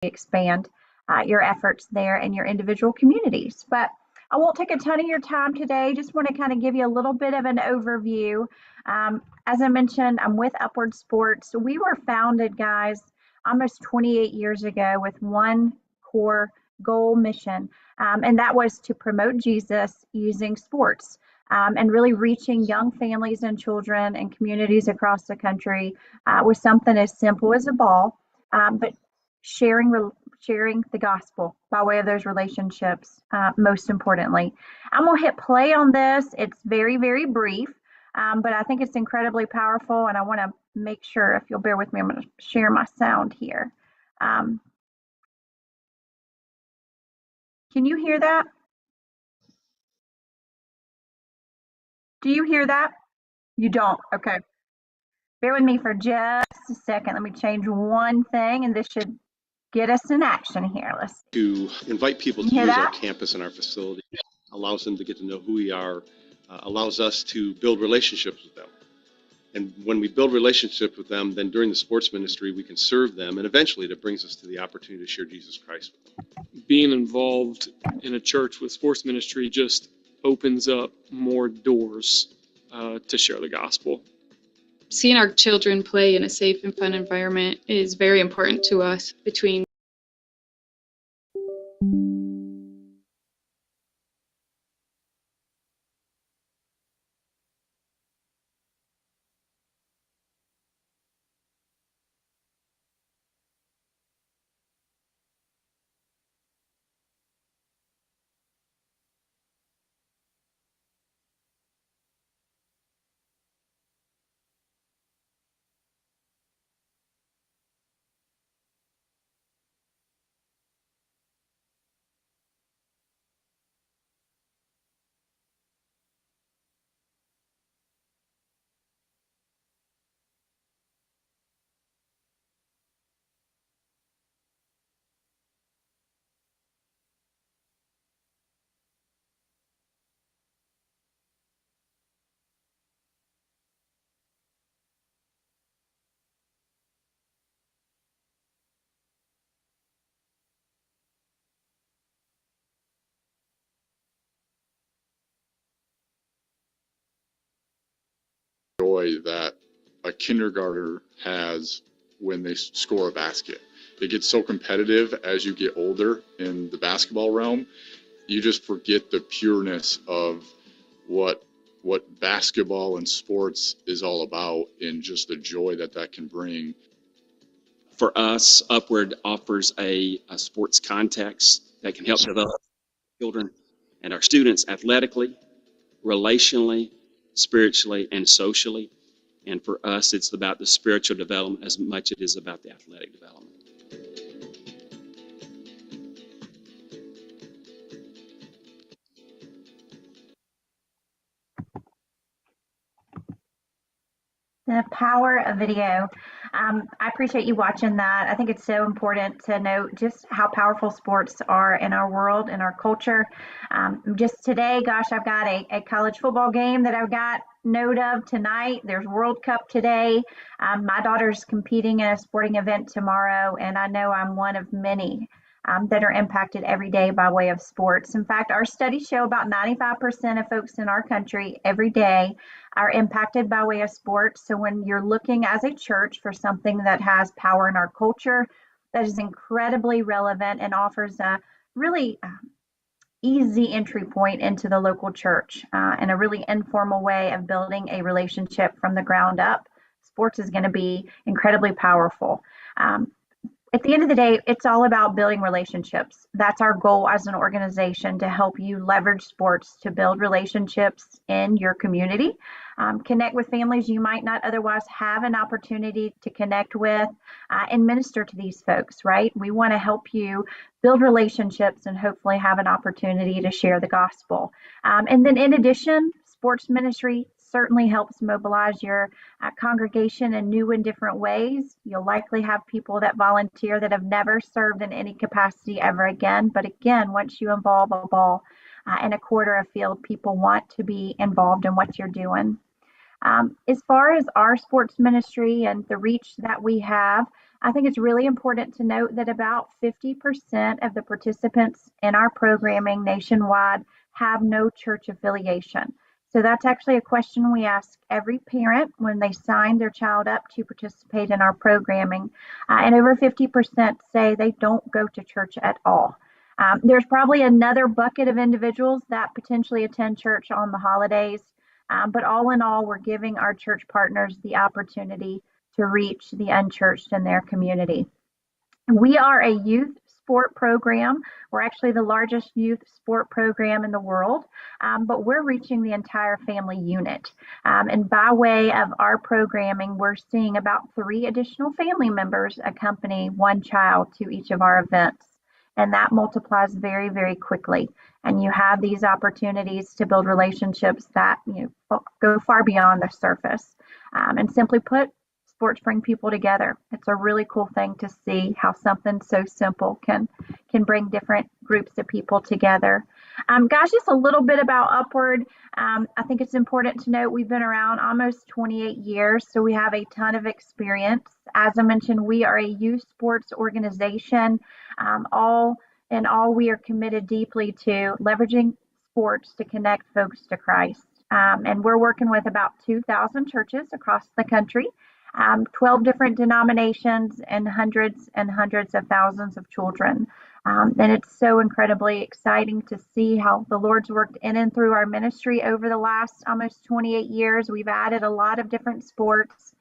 expand your efforts there in your individual communities. But I won't take a ton of your time today. Just want to kind of give you a little bit of an overview. As I mentioned, I'm with Upward Sports. We were founded, guys, almost 28 years ago with one core goal mission, and that was to promote Jesus using sports. And really reaching young families and children and communities across the country with something as simple as a ball, but sharing the gospel by way of those relationships, most importantly. I'm going to hit play on this. It's very, very brief, but I think it's incredibly powerful, and I want to make sure, if you'll bear with me, I'm going to share my sound here. Can you hear that? Do you hear that? You don't? Okay. Bear with me for just a second. Let me change one thing, and this should get us in action here. Let's to invite people to use our campus and our facility, allows them to get to know who we are, allows us to build relationships with them. And when we build relationships with them, then during the sports ministry, we can serve them, and eventually that brings us to the opportunity to share Jesus Christ with them. Being involved in a church with sports ministry just opens up more doors to share the gospel. Seeing our children play in a safe and fun environment is very important to us. Between joy that a kindergartner has when they score a basket. It gets so competitive as you get older in the basketball realm. You just forget the pureness of what basketball and sports is all about, and just the joy that can bring. For us, Upward offers a sports context that can help develop children and our students athletically, relationally, spiritually, and socially. And for us, it's about the spiritual development as much as it is about the athletic development. The power of video. I appreciate you watching that. I think it's so important to note just how powerful sports are in our world, in our culture. Just today, gosh, I've got a college football game that I've got note of tonight. There's World Cup today. My daughter's competing in a sporting event tomorrow, and I know I'm one of many that are impacted every day by way of sports. In fact, our studies show about 95% of folks in our country every day are impacted by way of sports. So when you're looking as a church for something that has power in our culture, that is incredibly relevant and offers a really easy entry point into the local church and a really informal way of building a relationship from the ground up. Sports is going to be incredibly powerful. At the end of the day, it's all about building relationships. That's our goal as an organization, to help you leverage sports to build relationships in your community, connect with families you might not otherwise have an opportunity to connect with, and minister to these folks, right? We want to help you build relationships and hopefully have an opportunity to share the gospel. And then in addition, sports ministry certainly helps mobilize your congregation in new and different ways. You'll likely have people that volunteer that have never served in any capacity ever again. But again, once you involve a ball in a quarter of field, people want to be involved in what you're doing. As far as our sports ministry and the reach that we have, I think it's really important to note that about 50% of the participants in our programming nationwide have no church affiliation. So that's actually a question we ask every parent when they sign their child up to participate in our programming. And over 50% say they don't go to church at all. There's probably another bucket of individuals that potentially attend church on the holidays. But all in all, we're giving our church partners the opportunity to reach the unchurched in their community. We are a youth sport program. We're actually the largest youth sport program in the world, but we're reaching the entire family unit. And by way of our programming, we're seeing about 3 additional family members accompany one child to each of our events. And that multiplies very, very quickly. And you have these opportunities to build relationships that go far beyond the surface. And simply put, sports bring people together. It's a really cool thing to see how something so simple can bring different groups of people together. Guys, just a little bit about Upward. I think it's important to note we've been around almost 28 years, so we have a ton of experience. As I mentioned, we are a youth sports organization. All in all, we are committed deeply to leveraging sports to connect folks to Christ. And we're working with about 2,000 churches across the country. 12 different denominations and hundreds of thousands of children. And it's so incredibly exciting to see how the Lord's worked in and through our ministry over the last almost 28 years. We've added a lot of different sports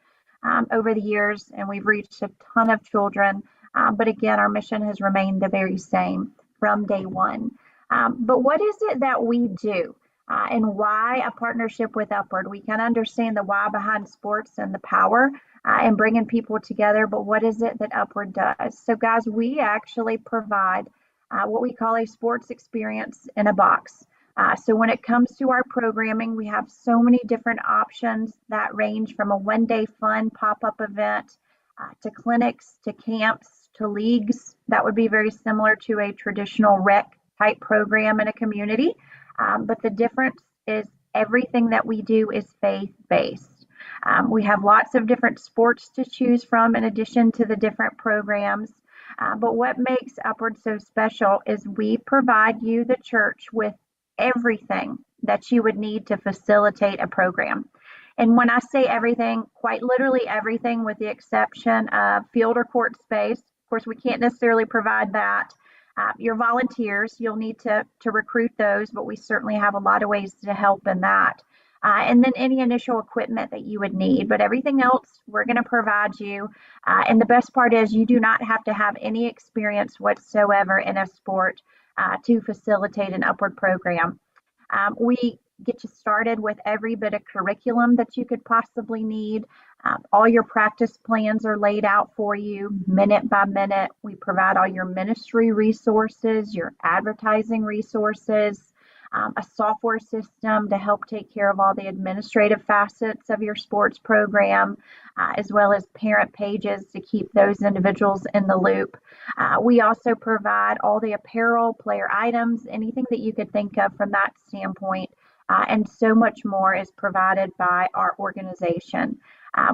over the years, and we've reached a ton of children. But again, our mission has remained the very same from day one. But what is it that we do? And why a partnership with Upward? We can understand the why behind sports and the power and bringing people together, but what is it that Upward does? So guys, we actually provide what we call a sports experience in a box. So when it comes to our programming, we have so many different options that range from a one-day fun pop-up event to clinics, to camps, to leagues. That would be very similar to a traditional rec type program in a community. But the difference is everything that we do is faith-based. We have lots of different sports to choose from in addition to the different programs. But what makes Upward so special is we provide you, the church, with everything that you would need to facilitate a program. And when I say everything, quite literally everything with the exception of field or court space. Of course, we can't necessarily provide that. Your volunteers, you'll need to recruit those, but we certainly have a lot of ways to help in that. And then any initial equipment that you would need, but everything else we're going to provide you. And the best part is you do not have to have any experience whatsoever in a sport to facilitate an Upward program. We get you started with every bit of curriculum that you could possibly need. All your practice plans are laid out for you minute by minute. We provide all your ministry resources, your advertising resources, a software system to help take care of all the administrative facets of your sports program, as well as parent pages to keep those individuals in the loop. We also provide all the apparel, player items, anything that you could think of from that standpoint. And so much more is provided by our organization.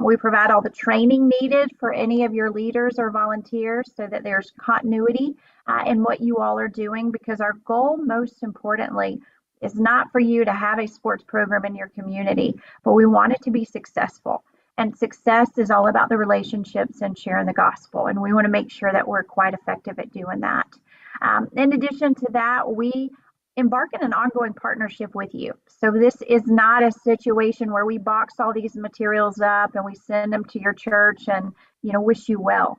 We provide all the training needed for any of your leaders or volunteers so that there's continuity in what you all are doing, because our goal, most importantly, is not for you to have a sports program in your community, but we want it to be successful. And success is all about the relationships and sharing the gospel. And we want to make sure that we're quite effective at doing that. In addition to that, we embark in an ongoing partnership with you. So this is not a situation where we box all these materials up and we send them to your church and wish you well.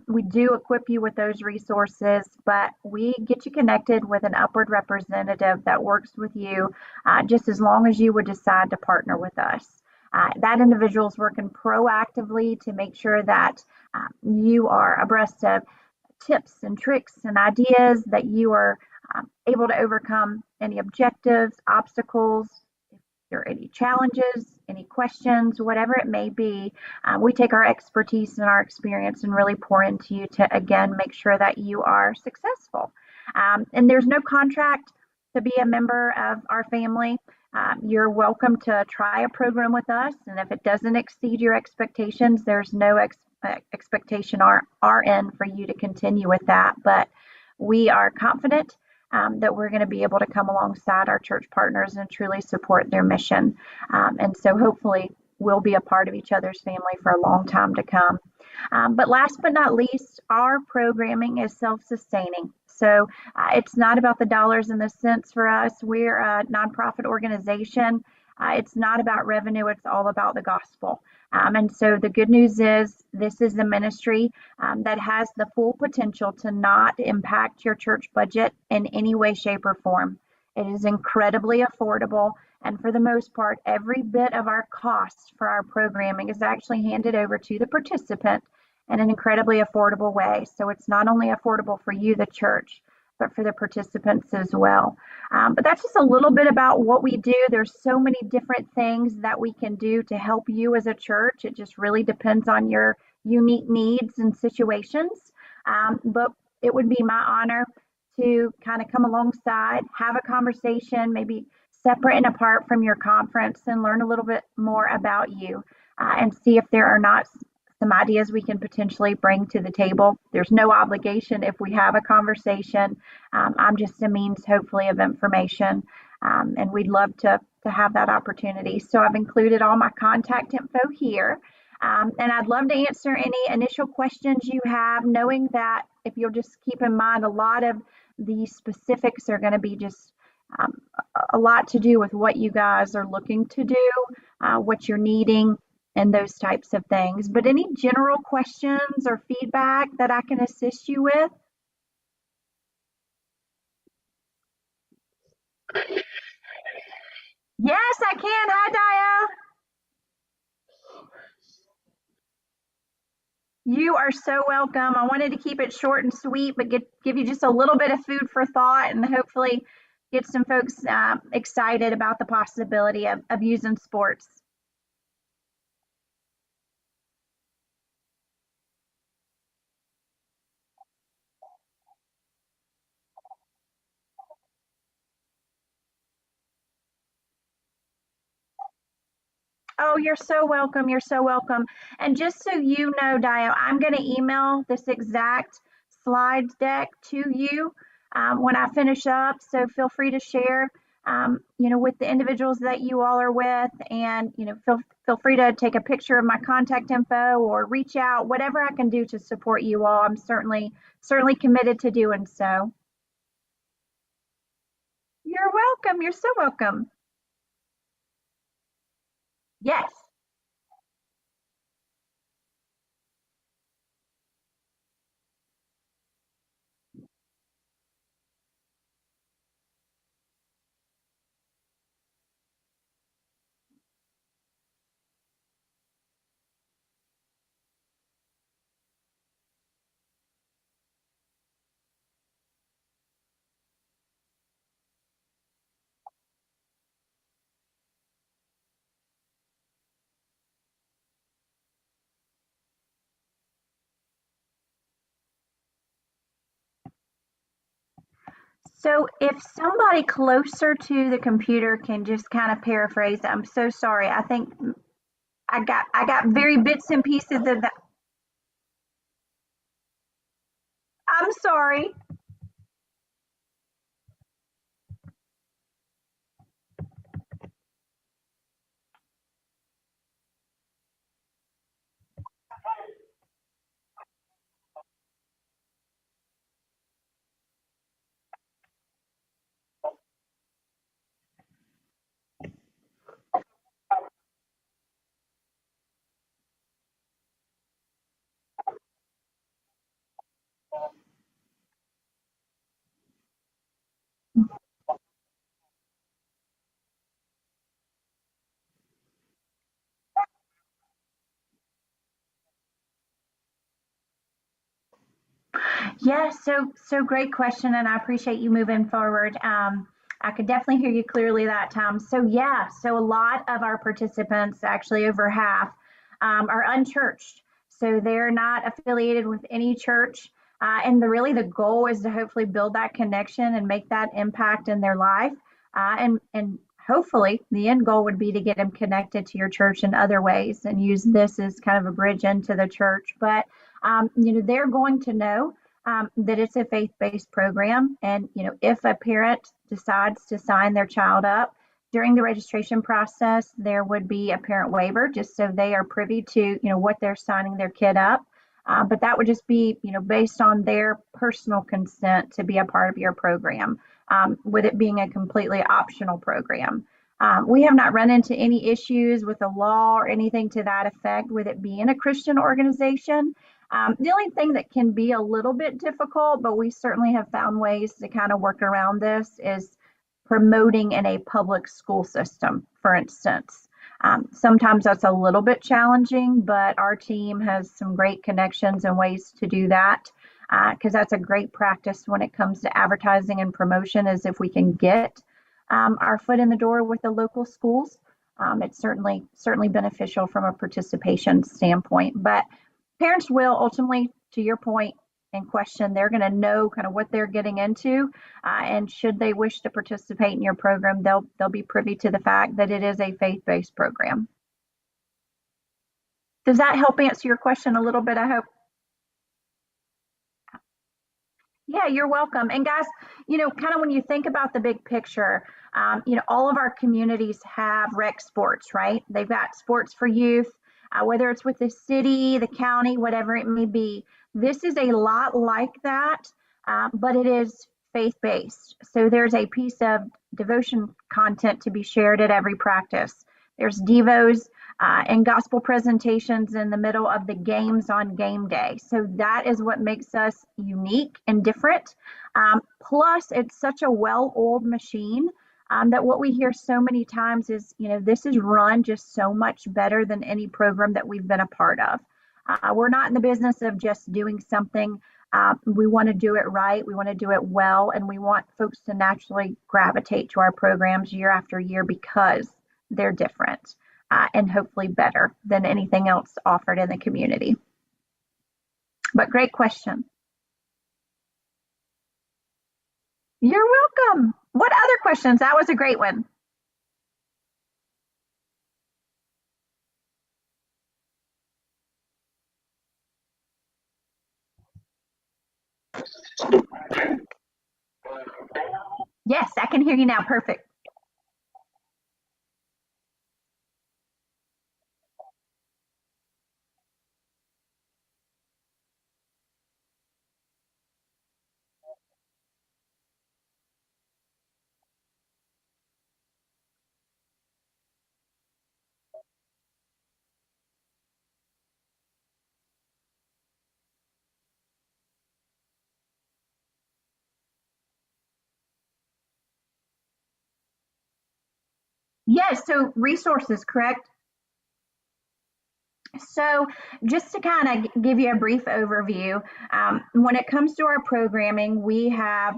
We do equip you with those resources, but we get you connected with an Upward representative that works with you just as long as you would decide to partner with us. That individual is working proactively to make sure that you are abreast of tips and tricks and ideas, that you are able to overcome any objectives, obstacles, if there are any challenges, any questions, whatever it may be. We take our expertise and our experience and really pour into you to, again, make sure that you are successful. And there's no contract to be a member of our family. You're welcome to try a program with us, and if it doesn't exceed your expectations, there's no expectation our end for you to continue with that. But we are confident that we're going to be able to come alongside our church partners and truly support their mission. And so hopefully we'll be a part of each other's family for a long time to come. But last but not least, our programming is self-sustaining. So it's not about the dollars and the cents for us. We're a nonprofit organization. It's not about revenue. It's all about the gospel. And so the good news is this is a ministry that has the full potential to not impact your church budget in any way, shape, or form. It is incredibly affordable. And for the most part, every bit of our costs for our programming is actually handed over to the participant in an incredibly affordable way. So it's not only affordable for you, the church, but for the participants as well. But that's just a little bit about what we do. There's so many different things that we can do to help you as a church. It just really depends on your unique needs and situations. But it would be my honor to kind of come alongside, have a conversation, maybe separate and apart from your conference, and learn a little bit more about you and see if there are not some ideas we can potentially bring to the table. There's no obligation if we have a conversation. I'm just a means, hopefully, of information, and we'd love to have that opportunity. So I've included all my contact info here, and I'd love to answer any initial questions you have, knowing that if you'll just keep in mind, a lot of the specifics are going to be just a lot to do with what you guys are looking to do, what you're needing, and those types of things. But any general questions or feedback that I can assist you with? Yes, I can. Hi, Dia. You are so welcome. I wanted to keep it short and sweet, but give you just a little bit of food for thought and hopefully get some folks excited about the possibility of using sports. Oh, you're so welcome. You're so welcome. And just so you know, Dio, I'm going to email this exact slide deck to you when I finish up. So feel free to share, with the individuals that you all are with, and feel free to take a picture of my contact info or reach out. Whatever I can do to support you all, I'm certainly committed to doing so. You're welcome. You're so welcome. Yes. So if somebody closer to the computer can just kind of paraphrase, I'm so sorry. I think I got very bits and pieces of that. I'm sorry. Yeah, so great question, and I appreciate you moving forward. I could definitely hear you clearly that time. So yeah, so a lot of our participants, actually over half, are unchurched. So they're not affiliated with any church. And the goal is to hopefully build that connection and make that impact in their life, and hopefully the end goal would be to get them connected to your church in other ways and use this as kind of a bridge into the church. But they're going to know that it's a faith-based program. And, if a parent decides to sign their child up during the registration process, there would be a parent waiver just so they are privy to, what they're signing their kid up. But that would just be, based on their personal consent to be a part of your program, with it being a completely optional program. We have not run into any issues with the law or anything to that effect with it being a Christian organization. The only thing that can be a little bit difficult, but we certainly have found ways to kind of work around this, is promoting in a public school system, for instance. Sometimes that's a little bit challenging, but our team has some great connections and ways to do that, because that's a great practice when it comes to advertising and promotion, is if we can get our foot in the door with the local schools. It's certainly beneficial from a participation standpoint. But parents will ultimately, to your point and question, they're going to know kind of what they're getting into, and should they wish to participate in your program, they'll be privy to the fact that it is a faith-based program. Does that help answer your question a little bit? I hope. Yeah, you're welcome. And guys, kind of when you think about the big picture, all of our communities have rec sports, right? They've got sports for youth, whether it's with the city, the county, whatever it may be. This is a lot like that, but it is faith-based. So there's a piece of devotion content to be shared at every practice. There's devos and gospel presentations in the middle of the games on game day. So that is what makes us unique and different. Plus, it's such a well-oiled machine that what we hear so many times is, this is run just so much better than any program that we've been a part of. We're not in the business of just doing something. We want to do it right. We want to do it well. And we want folks to naturally gravitate to our programs year after year because they're different. And hopefully better than anything else offered in the community. But great question. You're welcome. What other questions? That was a great one. Yes, I can hear you now. Perfect. Yes, so resources, correct? So just to kind of give you a brief overview, when it comes to our programming, we have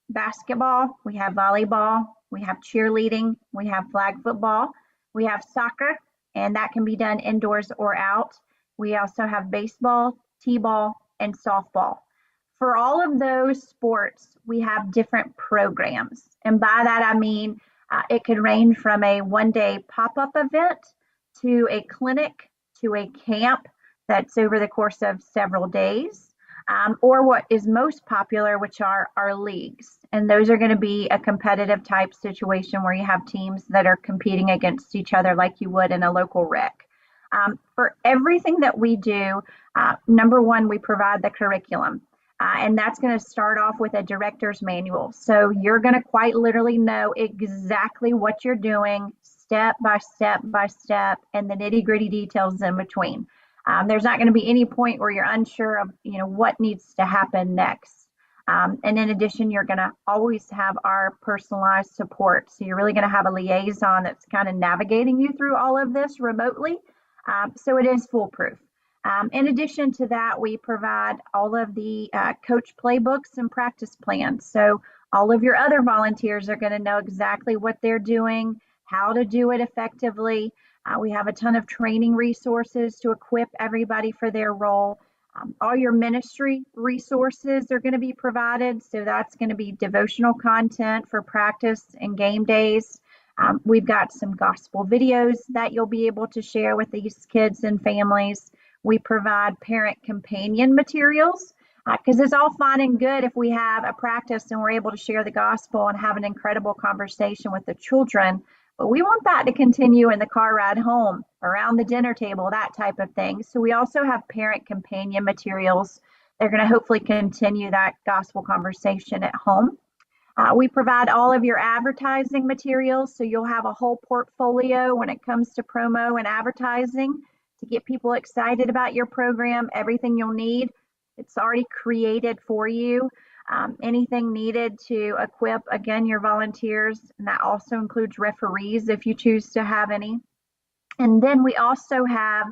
basketball, we have volleyball, we have cheerleading, we have flag football, we have soccer, and that can be done indoors or out. We also have baseball, t-ball, and softball. For all of those sports, we have different programs. And by that, I mean it could range from a one-day pop-up event to a clinic to a camp that's over the course of several days, or what is most popular, which are our leagues. And those are going to be a competitive type situation where you have teams that are competing against each other like you would in a local rec. For everything that we do, number one, we provide the curriculum. And that's going to start off with a director's manual. So you're going to quite literally know exactly what you're doing, step by step by step, and the nitty gritty details in between. There's not going to be any point where you're unsure of, what needs to happen next. And in addition, you're going to always have our personalized support. So you're really going to have a liaison that's kind of navigating you through all of this remotely. So it is foolproof. In addition to that, we provide all of the coach playbooks and practice plans. So all of your other volunteers are going to know exactly what they're doing, how to do it effectively. We have a ton of training resources to equip everybody for their role. All your ministry resources are going to be provided. So that's going to be devotional content for practice and game days. We've got some gospel videos that you'll be able to share with these kids and families. We provide parent companion materials because it's all fine and good if we have a practice and we're able to share the gospel and have an incredible conversation with the children. But we want that to continue in the car ride home, around the dinner table, that type of thing. So we also have parent companion materials. They're going to hopefully continue that gospel conversation at home. We provide all of your advertising materials, so you'll have a whole portfolio when it comes to promo and advertising to get people excited about your program. Everything you'll need, it's already created for you. Anything needed to equip, again, your volunteers, and that also includes referees if you choose to have any. And then we also have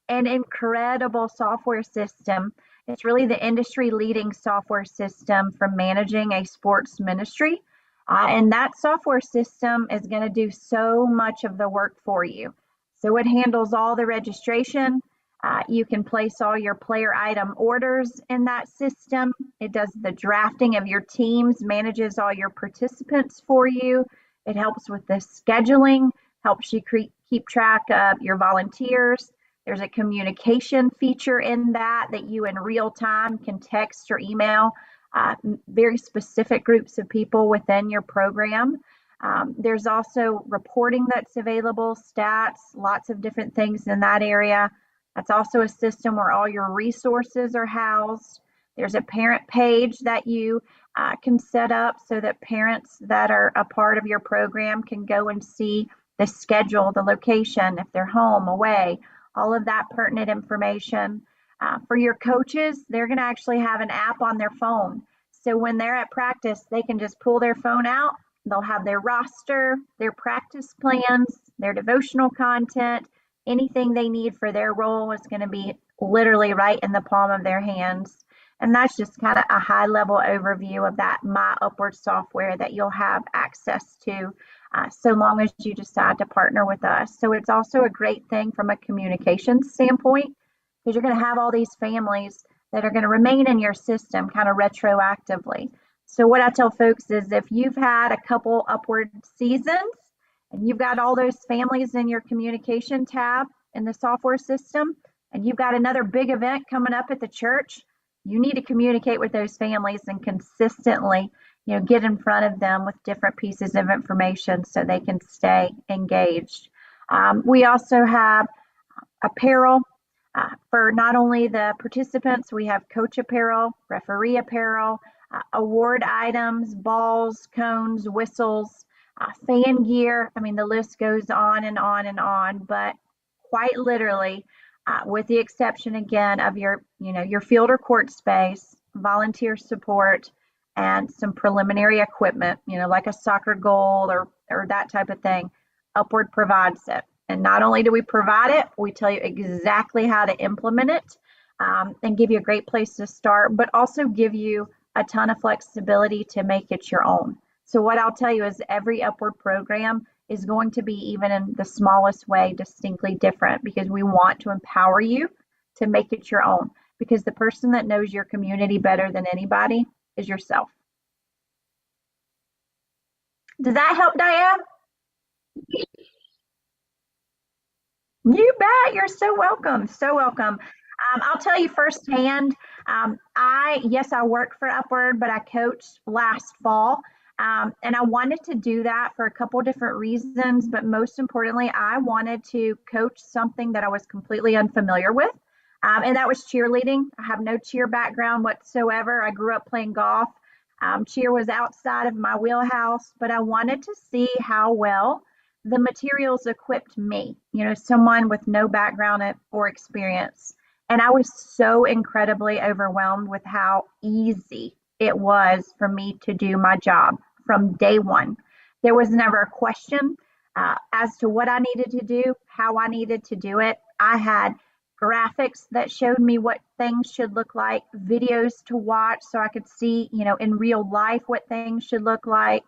an incredible software system. It's really the industry leading software system for managing a sports ministry. And that software system is going to do so much of the work for you. So it handles all the registration. You can place all your player item orders in that system. It does the drafting of your teams, manages all your participants for you. It helps with the scheduling, helps you keep track of your volunteers. There's a communication feature in that you in real time can text or email very specific groups of people within your program. There's also reporting that's available, stats, lots of different things in that area. That's also a system where all your resources are housed. There's a parent page that you can set up so that parents that are a part of your program can go and see the schedule, the location, if they're home, away, all of that pertinent information. For your coaches, they're going to actually have an app on their phone. So when they're at practice, they can just pull their phone out. They'll have their roster, their practice plans, their devotional content, anything they need for their role is going to be literally right in the palm of their hands. And that's just kind of a high level overview of that My Upward software that you'll have access to so long as you decide to partner with us. So it's also a great thing from a communications standpoint because you're going to have all these families that are going to remain in your system kind of retroactively. So what I tell folks is if you've had a couple upward seasons and you've got all those families in your communication tab in the software system, and you've got another big event coming up at the church, you need to communicate with those families and consistently, get in front of them with different pieces of information so they can stay engaged. We also have apparel for not only the participants. We have coach apparel, referee apparel, award items, balls, cones, whistles, fan gear. I mean, the list goes on and on and on, but quite literally, with the exception again of your field or court space, volunteer support, and some preliminary equipment, like a soccer goal or that type of thing, Upward provides it. And not only do we provide it, we tell you exactly how to implement it and give you a great place to start, but also give you a ton of flexibility to make it your own. So what I'll tell you is every Upward program is going to be, even in the smallest way, distinctly different because we want to empower you to make it your own, because the person that knows your community better than anybody is yourself. Does that help, Diane? You bet. You're so welcome. So welcome. I'll tell you firsthand, I work for Upward, but I coached last fall. And I wanted to do that for a couple different reasons, but most importantly, I wanted to coach something that I was completely unfamiliar with. And that was cheerleading. I have no cheer background whatsoever. I grew up playing golf. Cheer was outside of my wheelhouse, but I wanted to see how well the materials equipped me, someone with no background or experience. And I was so incredibly overwhelmed with how easy it was for me to do my job from day one. There was never a question as to what I needed to do, how I needed to do it. I had graphics that showed me what things should look like, videos to watch so I could see, in real life what things should look like.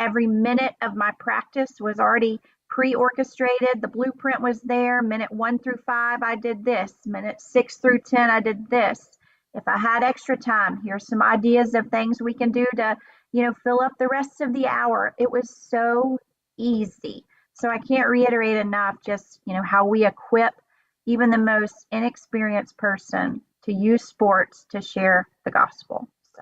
Every minute of my practice was already pre-orchestrated. The blueprint was there. Minute 1 through 5, I did this. Minute 6 through 10, I did this. If I had extra time, here's some ideas of things we can do to, fill up the rest of the hour. It was so easy. So I can't reiterate enough just, how we equip even the most inexperienced person to use sports to share the gospel. So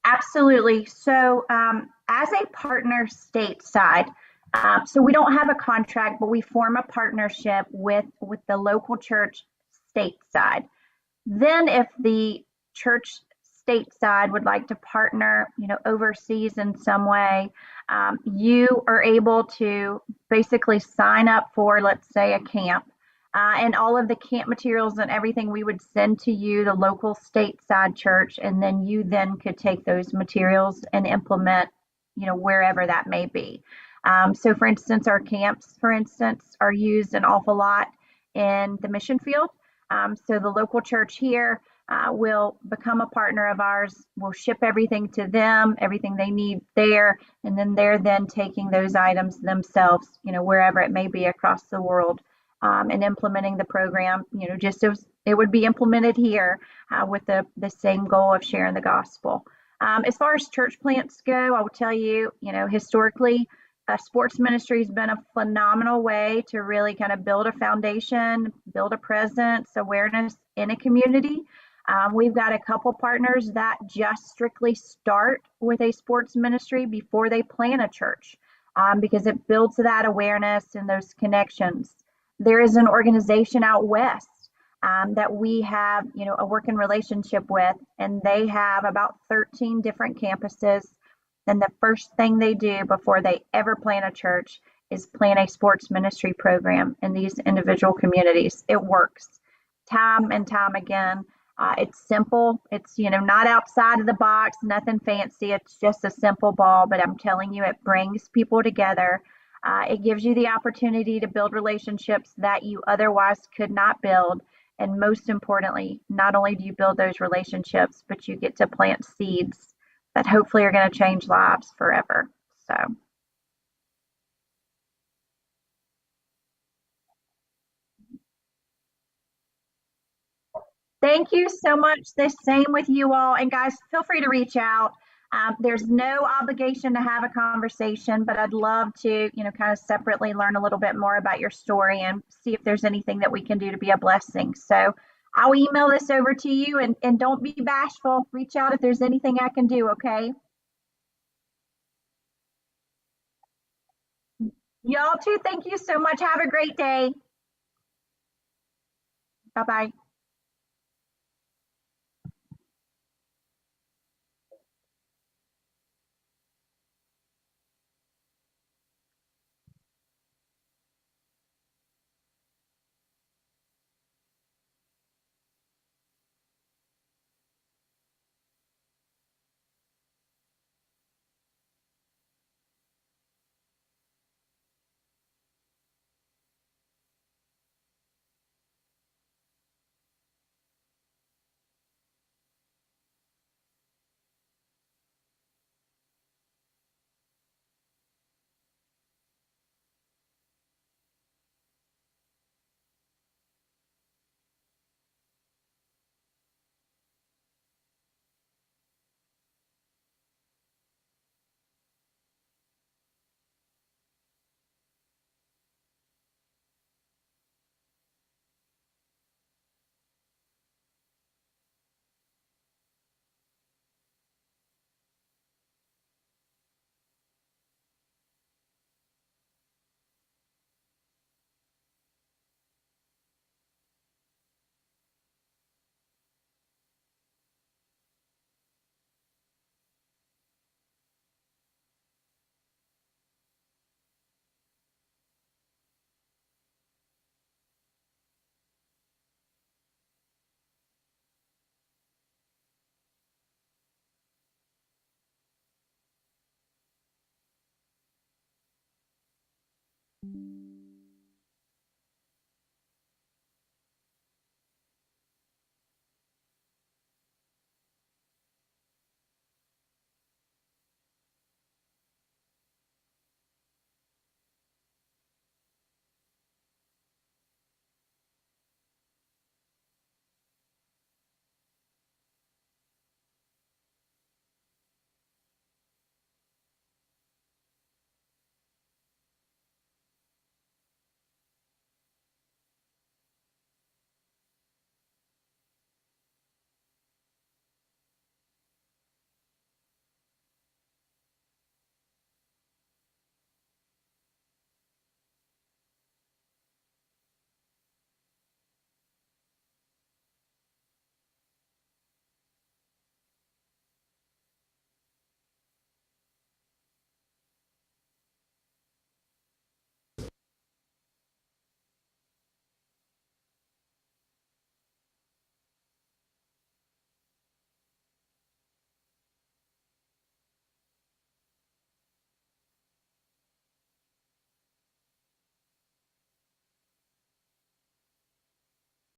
absolutely. So, as a partner stateside, so we don't have a contract, but we form a partnership with the local church stateside. Then, if the church stateside would like to partner, overseas in some way, you are able to basically sign up for, let's say, a camp. And all of the camp materials and everything we would send to you, the local stateside church, and then you then could take those materials and implement, wherever that may be. So, for instance, our camps, for instance, are used an awful lot in the mission field. So the local church here will become a partner of ours. We'll ship everything to them, everything they need there, and then they're then taking those items themselves, wherever it may be across the world, and implementing the program, just as it would be implemented here with the same goal of sharing the gospel. As far as church plants go, I will tell you, historically, sports ministry has been a phenomenal way to really kind of build a foundation, build a presence, awareness in a community. We've got a couple partners that just strictly start with a sports ministry before they plant a church, because it builds that awareness and those connections. There is an organization out west that we have, a working relationship with, and they have about 13 different campuses. And the first thing they do before they ever plant a church is plant a sports ministry program in these individual communities. It works time and time again. It's simple. It's, not outside of the box, nothing fancy. It's just a simple ball, but I'm telling you, it brings people together. It gives you the opportunity to build relationships that you otherwise could not build. And most importantly, not only do you build those relationships, but you get to plant seeds that hopefully are going to change lives forever. So thank you so much. The same with you all. And guys, feel free to reach out. There's no obligation to have a conversation, but I'd love to, kind of separately learn a little bit more about your story and see if there's anything that we can do to be a blessing. So I'll email this over to you, and don't be bashful. Reach out if there's anything I can do, okay? Y'all too, thank you so much. Have a great day. Bye bye.